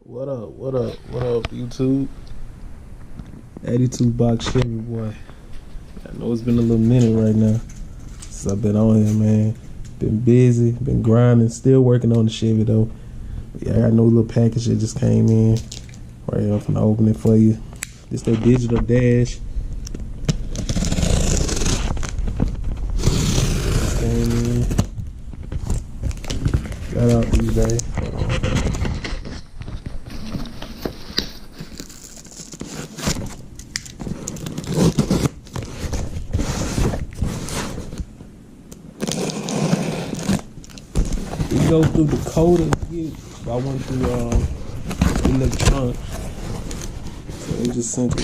What up, YouTube? 82 box Chevy boy. I know it's been a little minute right now since I've been on here, man. Been busy, been grinding, still working on the Chevy though. But yeah, I got no little package that just came in. Right here, I'm finna open it for you. This that digital dash. Just came in. Got out eBay. Go through the code and get it. I went through electronics. So they just sent it.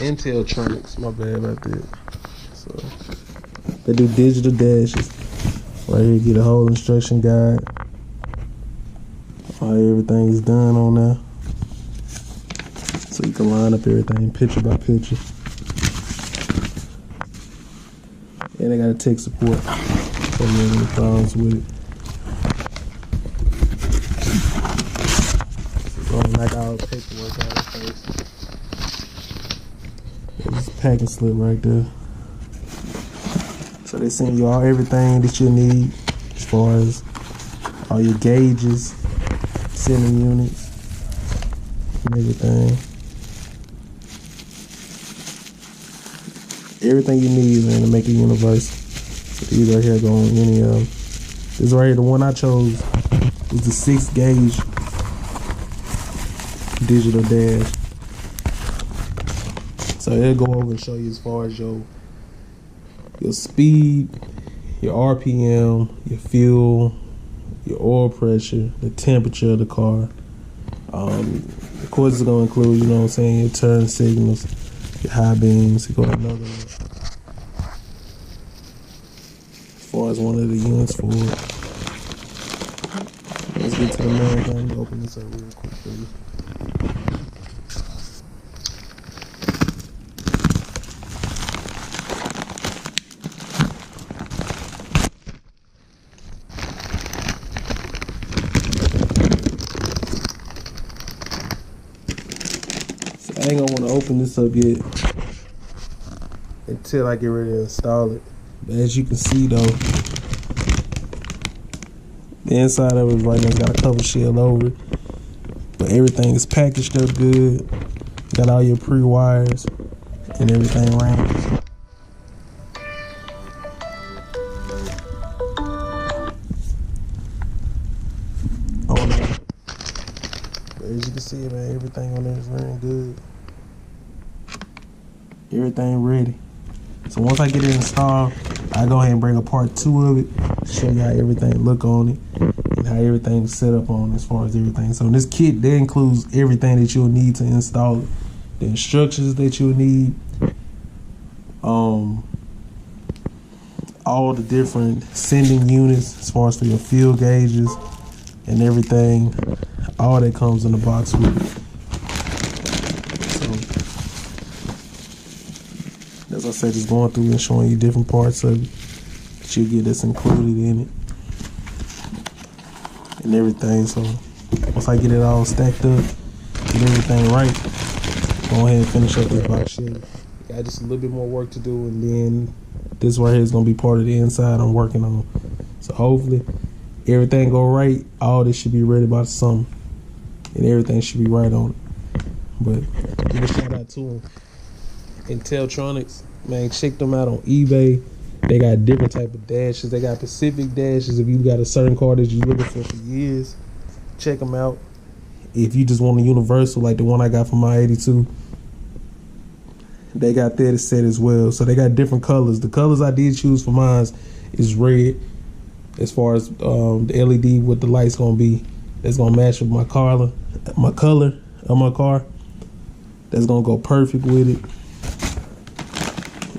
Inteltronics, my bad about that. So they do digital dashes. Right here, get a whole instruction guide. Everything is done on there. So you can line up everything picture by picture. And they got a tech support. So you have any problems with it. So I'm gonna knock all the paperwork out of face. There's a packing slip right there. So they send you everything that you need as far as all your gauges, sending units, and everything. Everything you need, man, to make it universal. So these right here go on any of them. This right here, the one I chose, is the 6 gauge digital dash. So it'll go over and show you as far as your speed, your RPM, your fuel, your oil pressure, the temperature of the car. Of course, it's gonna include, you know what I'm saying, your turn signals, your high beams. You got another one as far as one of the units for it. Let's get to the main thing. Let me open this up real quick for you. So I ain't gonna want to open this up yet until I get ready to install it. But as you can see though, the inside of it right now got a cover shell over it, but everything is packaged up good. Got all your pre-wires and everything ran. But as you can see, man, everything on there is running good. Everything ready. So once I get it installed, I go ahead and bring a part 2 of it, show you how everything look on it and how everything's set up on as far as everything. So in this kit, that includes everything that you'll need to install it. The instructions that you'll need, all the different sending units as far as for your fuel gauges and everything. All that comes in the box with it. As I said, just going through and showing you different parts of it that you get that's included in it and everything. So once I get it all stacked up, get everything right, go ahead and finish up this box Chevy. Got just a little bit more work to do, and then this right here is gonna be part of the inside I'm working on. So hopefully everything go right. All this should be ready by the summer, and everything should be right on it. But give a shout out to them. Inteltronics, man, check them out on eBay. They got different type of dashes. They got specific dashes if you got a certain car that you're looking for years. Check them out. If you just want a universal like the one I got from my 82, they got that set as well. So they got different colors. The colors I did choose for mine is red. As far as the LED with the lights gonna be, that's gonna match with my color of my car. That's gonna go perfect with it.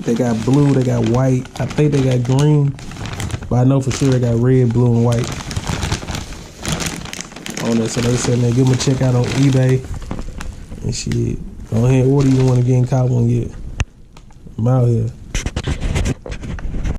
They got blue, they got white. I think they got green, but I know for sure they got red, blue, and white on there. So they said, man, give them a check out on eBay and shit. Go ahead, order you one again, cop one yet. I'm out here.